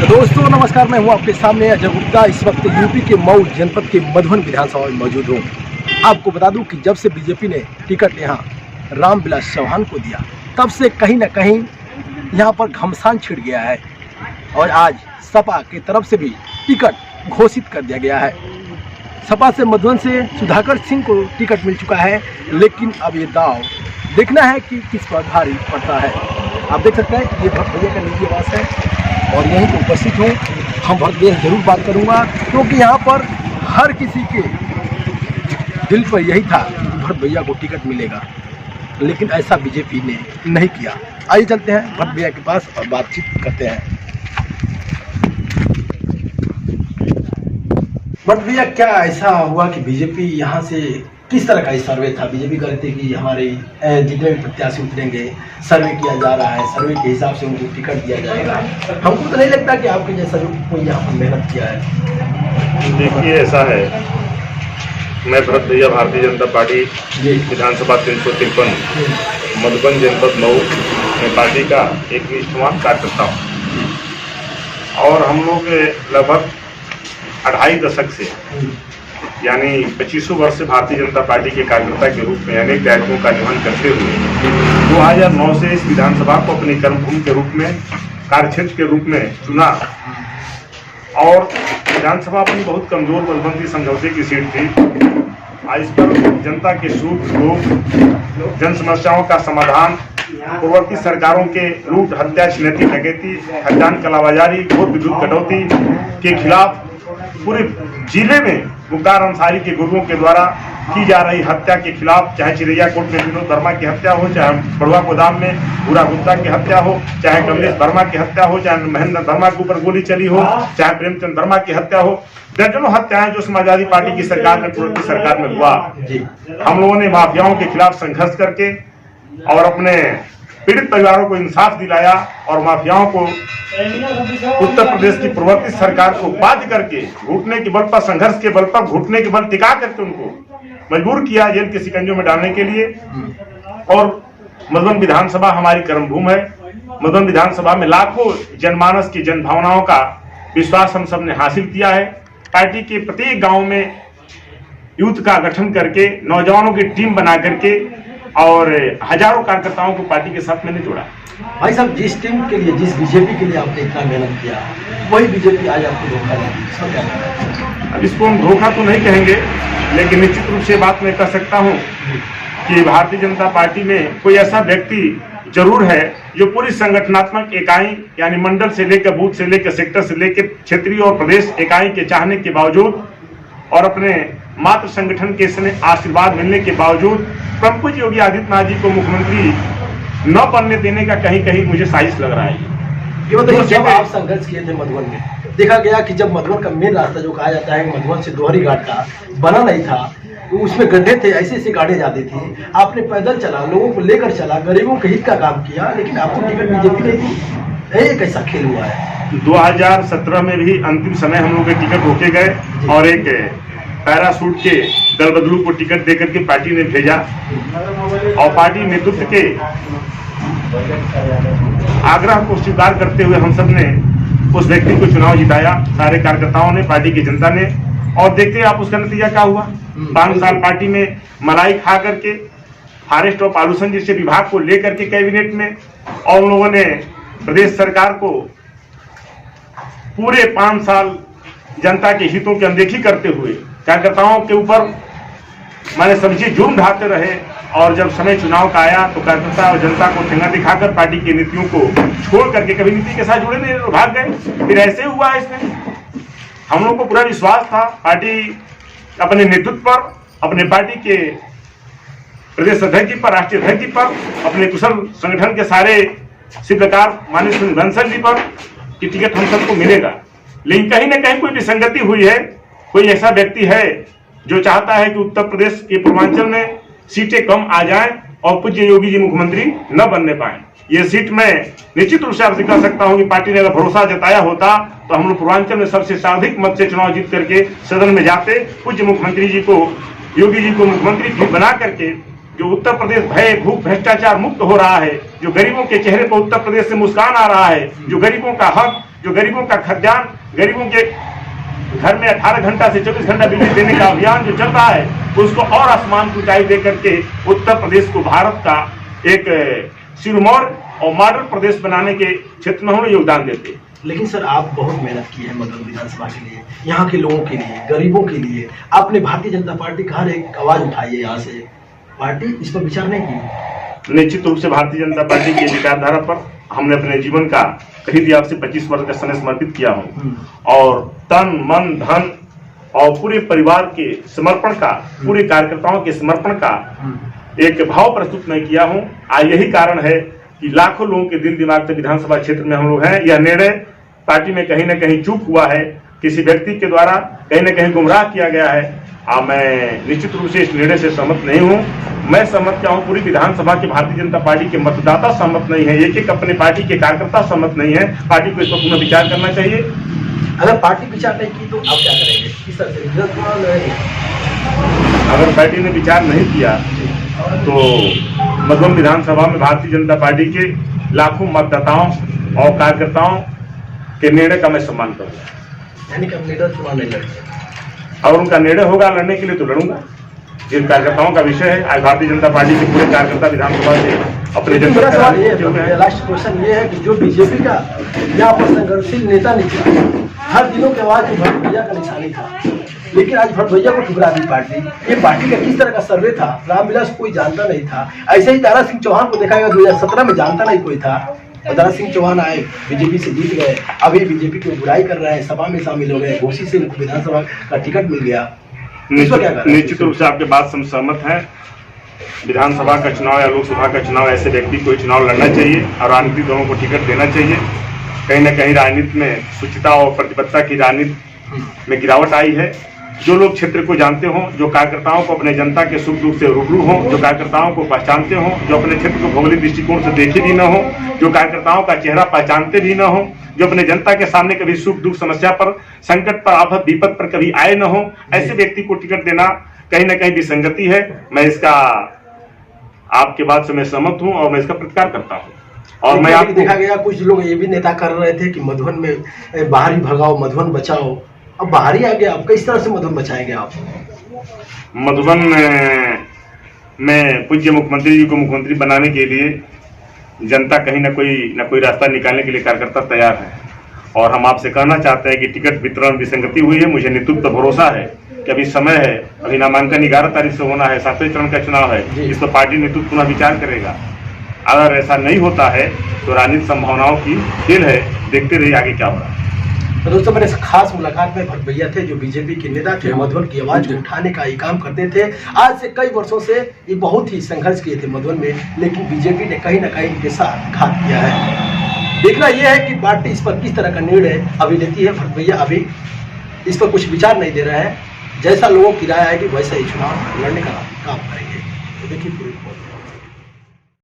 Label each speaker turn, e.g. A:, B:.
A: दोस्तों नमस्कार, मैं हूं आपके सामने अजय गुप्ता। इस वक्त यूपी के मऊ जनपद के मधुबन विधानसभा में मौजूद हूं। आपको बता दूं कि जब से बीजेपी ने टिकट यहां रामविलास चौहान को दिया, तब से कहीं ना कहीं यहां पर घमसान छिड़ गया है और आज सपा की तरफ से भी टिकट घोषित कर दिया गया है। सपा से मधुबन से सुधाकर सिंह को टिकट मिल चुका है, लेकिन अब ये दाव देखना है कि किस पर भारी पड़ता है। आप देख सकते हैं ये भक्त भैया का निजी आवास है और यहीं पर उपस्थित हूँ। हम भक्त भैया जरूर बात करूँगा, क्योंकि यहाँ पर हर किसी के दिल पर यही था कि भक्त भैया को टिकट मिलेगा, लेकिन ऐसा बीजेपी ने नहीं किया। आइए चलते हैं भक्त भैया के पास और बातचीत करते हैं। भक्त भैया, क्या ऐसा हुआ कि बीजेपी यहाँ से किस तरह का ही सर्वे था? बीजेपी कह रहे थे कि हमारे जितने भी प्रत्याशी उतरेंगे सर्वे किया जा रहा है, सर्वे के हिसाब से उनको टिकट दिया जाएगा। हमको तो नहीं लगता कि आपके जैसा कोई यहाँ पर मेहनत किया है।
B: देखिए, ऐसा है, मैं भरत भैया भारतीय जनता पार्टी विधानसभा 353 मधुबन जनपद मऊ में पार्टी का एक निष्ठावान कार्यकर्ता हूँ और हम लोग लगभग 2.5 दशक से यानी 25 वर्ष से भारतीय जनता पार्टी के कार्यकर्ता के रूप में अनेक दायित्वों का निर्वहन करते हुए 2009 से इस विधानसभा को अपनी कर्मभूमि के रूप में, कार्यक्षेत्र के रूप में चुना। और विधानसभा अपनी बहुत कमजोर बलबंदी समझौते की सीट थी। इस पर जनता के सुख दुख, जन समस्याओं का समाधान, पूर्ववर्ती सरकारों के लूट, हत्या, छिनैती, डकैती, खजान कालाबाजारी, घोर विद्युत कटौती के खिलाफ पूरे जिले में मुख्तार अंसारी के गुर्गों के द्वारा की जा रही हत्या के खिलाफ, चाहे चिरैया कोट में विनोद वर्मा की हत्या हो, चाहे बड़ुआ गोदाम में भूरा गुप्ता की हत्या हो, चाहे कमलेश वर्मा की हत्या हो, चाहे महेंद्र वर्मा के ऊपर गोली चली हो, चाहे प्रेमचंद वर्मा की हत्या हो, दर्जनों हत्याएं जो समाजवादी पार्टी की सरकार में, पूर्ववर्ती सरकार में हुआ। हम लोगों ने माफियाओं के खिलाफ संघर्ष करके और अपने पीड़ित परिवारों को इंसाफ दिलाया और माफियाओं को उत्तर प्रदेश की पूर्ववर्ती सरकार को बाध्य करके घुटने के बल पर, संघर्ष के बल पर, घुटने के बल टिका करके उनको मजबूर किया जेल के शिकंजों में डालने के लिए। और मधुबन विधानसभा हमारी कर्मभूमि है। मधुबन विधानसभा में लाखों जनमानस की जन भावनाओं का विश्वास हम सब ने हासिल किया है। पार्टी के प्रत्येक गांव में यूथ का गठन करके, नौजवानों की टीम बना करके और हजारों कार्यकर्ताओं को पार्टी के साथ मैंने जोड़ा।
A: भाई साहब, जिस टीम के लिए, जिस बीजेपी के लिए आपने इतना मेहनत किया, वही बीजेपी आज आपको धोखा दी।
B: अब इसको हम धोखा तो नहीं कहेंगे, लेकिन निश्चित रूप से बात मैं कह सकता हूं कि भारतीय जनता पार्टी में कोई ऐसा व्यक्ति जरूर है जो पूरी संगठनात्मक इकाई यानी मंडल से लेकर, बूथ से लेकर, सेक्टर से लेकर क्षेत्रीय और प्रदेश इकाई के चाहने के बावजूद और अपने मात्र संगठन के आशीर्वाद मिलने के बावजूद परम पूज्य योगी आदित्यनाथ जी को मुख्यमंत्री न बनने देने का कहीं कहीं मुझे साजिश लग रहा है।
A: ये बताइए, जब आप संघर्ष किए थे मधुबन में, देखा गया कि जब मधुबन का मेन रास्ता जो कहा जाता है मधुबन से दोहरी घाट का बना नहीं था, तो उसमें गड्ढे थे, ऐसे ऐसे गाड़े जाते थे। आपने पैदल चला, लोगों को लेकर चला, गरीबों के हित का काम किया, लेकिन आपको टिकट बीजेपी नहीं दी। ये कैसा खेल हुआ है?
B: 2017 में भी अंतिम समय हम लोग के टिकट रोके गए और एक पैरासूट के दल बदलू को टिकट देकर के पार्टी ने भेजा और पार्टी नेतृत्व के आग्रह को स्वीकार करते हुए हम सब ने उस व्यक्ति को चुनाव जिताया, सारे कार्यकर्ताओं ने, पार्टी की जनता ने। और देखते आप उसका नतीजा क्या हुआ। 5 साल पार्टी में मलाई खा करके, फॉरेस्ट और पॉल्यूशन जैसे विभाग को लेकर के कैबिनेट में, और उन लोगों ने प्रदेश सरकार को पूरे 5 साल जनता के हितों की अनदेखी करते हुए कार्यकर्ताओं के ऊपर मैंने समझिए जुर्म ढाते रहे। और जब समय चुनाव का आया तो कार्यकर्ता और जनता को ठेंगा दिखाकर पार्टी की नीतियों को छोड़ करके, कभी नीति के साथ जुड़े नहीं, भाग गए। फिर ऐसे हुआ है इसमें। हम लोग को पूरा विश्वास था पार्टी अपने नेतृत्व पर, अपने पार्टी के प्रदेश अध्यक्ष पर, राष्ट्रीय अध्यक्ष पर, अपने कुशल संगठन के सारे शिल्पकार माननीय सुनील बंसल जी पर कि टिकट हम सबको मिलेगा। लेकिन कहीं ना कहीं कोई विसंगति हुई है। कोई ऐसा व्यक्ति है जो चाहता है कि उत्तर प्रदेश के पूर्वांचल में सीटें कम आ जाएं और पूज्य योगी जी मुख्यमंत्री न बनने पाए। ये सीट मैं निश्चित रूप से आपसे कह सकता हूं कि पार्टी ने अगर भरोसा जताया होता तो हम लोग पूर्वांचल में सबसे सर्वाधिक मत से चुनाव जीत करके सदन में जाते, पूज्य मुख्यमंत्री जी को, योगी जी को मुख्यमंत्री भी बना करके जो उत्तर प्रदेश भय भूख भ्रष्टाचार मुक्त हो रहा है, जो गरीबों के चेहरे पर उत्तर प्रदेश से मुस्कान आ रहा है, जो गरीबों का हक जो गरीबों का खाद्यान्न, गरीबों के घर में 18 घंटा से 24 घंटा बिजली देने का अभियान जो चल रहा है, उसको और आसमान की ऊंचाई दे करके उत्तर प्रदेश को भारत का एक सिरमौर और मॉडल प्रदेश बनाने के क्षेत्र में हम योगदान देते हैं।
A: लेकिन सर, आप बहुत मेहनत की है मधुबन विधानसभा के लिए, यहाँ के लोगों के लिए, गरीबों के लिए। आपने भारतीय जनता पार्टी का हर एक आवाज उठाई है यहाँ से, पार्टी इस पर विचार नहीं की?
B: निश्चित रूप से भारतीय जनता पार्टी की विचारधारा पर हमने अपने जीवन का करीब अब से 25 वर्ष का समय समर्पित किया हूँ और तन मन धन और पूरे परिवार के समर्पण का, पूरे कार्यकर्ताओं के समर्पण का एक भाव प्रस्तुत मैं किया हूँ। यही कारण है कि लाखों लोगों के दिल दिमाग तक विधानसभा क्षेत्र में हम लोग हैं। यह निर्णय पार्टी में कहीं न कहीं चूक हुआ है, किसी व्यक्ति के द्वारा कहीं न कहीं गुमराह किया गया है। मैं निश्चित रूप से इस निर्णय से सहमत नहीं हूँ। मैं सहमत क्या हूँ, पूरी विधानसभा के भारतीय जनता पार्टी के मतदाता सहमत नहीं है, एक एक अपने पार्टी के कार्यकर्ता सहमत नहीं है। पार्टी को इस पर पुनः विचार करना चाहिए।
A: अगर पार्टी विचार नहीं की तो आप क्या करेंगे? किस तरह से?
B: अगर पार्टी ने विचार नहीं किया तो मधुबन विधानसभा में भारतीय जनता पार्टी के लाखों मतदाताओं और कार्यकर्ताओं के निर्णय का मैं सम्मान करूंगा।
A: यानी कि लीडर चुनाव नहीं लड़ेंगे?
B: और उनका निर्णय होगा लड़ने के लिए तो लड़ूंगा। जिन कार्यकर्ताओं का विषय है, आज भारतीय जनता पार्टी के पूरे कार्यकर्ता विधानसभा से अपने
A: मेरा सवाल ये है, लास्ट क्वेश्चन ये है कि जो बीजेपी का यहाँ पर संघर्षशील नेता निकला, हर दिनों के आवाज भट्ट भैया का निशानी था, लेकिन आज भट्ट भैया को ठुकरा दी पार्टी। ये पार्टी का किस तरह का सर्वे था? रामविलास कोई जानता नहीं था। ऐसे ही दारा सिंह चौहान को देखा गया 2017 में, जानता नहीं कोई था। दारा सिंह चौहान आए, बीजेपी से जीत गए, अभी बीजेपी की बुराई कर रहे हैं, सभा में शामिल हो गए, घोषी से उनको विधानसभा का टिकट मिल गया।
B: निश्चित रूप से आपके बात से हम सहमत हैं। विधानसभा का चुनाव या लोकसभा का चुनाव, ऐसे व्यक्ति को चुनाव लड़ना चाहिए और राजनीतिक दलों को टिकट देना चाहिए। कहीं न कहीं राजनीति में शुचिता और प्रतिबद्धता की राजनीति में गिरावट आई है। जो लोग क्षेत्र को जानते हों, जो कार्यकर्ताओं को अपने जनता के सुख दुख से रूबरू हों, जो कार्यकर्ताओं को पहचानते हों, जो अपने क्षेत्र को भौगोलिक दृष्टिकोण से देखे भी न हो, जो कार्यकर्ताओं का चेहरा पहचानते भी न हो, जो अपने जनता के सामने कभी सुख दुख समस्या पर, संकट पर, आफत विपद पर कभी आए न हो, ऐसे व्यक्ति को टिकट देना कहीं न कहीं विसंगति है। मैं इसका आपके बात से मैं सहमत हूं और मैं इसका प्रतिकार करता हूं। और मैं आपको
A: देखा गया कुछ लोग ये भी नेता कर रहे थे कि मधुबन में बाहरी भगाओ, मधुबन बचाओ। अब बाहरी आ गया, अब किस तरह से मधुबन बचाएंगे आप?
B: मधुबन में पूज्य मुख्यमंत्री जी को मुख्यमंत्री बनाने के लिए जनता कहीं न कोई रास्ता निकालने के लिए कार्यकर्ता तैयार है। और हम आपसे कहना चाहते हैं कि टिकट वितरण विसंगति हुई है। मुझे नितुत भरोसा है कि अभी समय है, अभी नामांकन 11 तारीख से होना है, 7वें चरण का चुनाव है, इस पर पार्टी नितुत पुनः विचार करेगा। अगर ऐसा नहीं होता है तो राजनीतिक संभावनाओं की खेल है, देखते रहिए आगे क्या हो रहा है।
A: तो दोस्तों, मेरे खास मुलाकात में भट्ट भैया थे, जो बीजेपी के नेता थे, मधुबन की आवाज उठाने का ये काम करते थे। आज से कई वर्षों से ये बहुत ही संघर्ष किए थे मधुबन में, लेकिन बीजेपी ने कहीं ना कहीं इनके साथ घात किया है। देखना यह है कि पार्टी इस पर किस तरह का निर्णय अभी लेती है। भट्ट भैया अभी इस पर कुछ विचार नहीं दे रहे हैं, जैसा लोगों की राय है कि वैसा ही चुनाव लड़ने का काम करेंगे। तो देखिए पूरी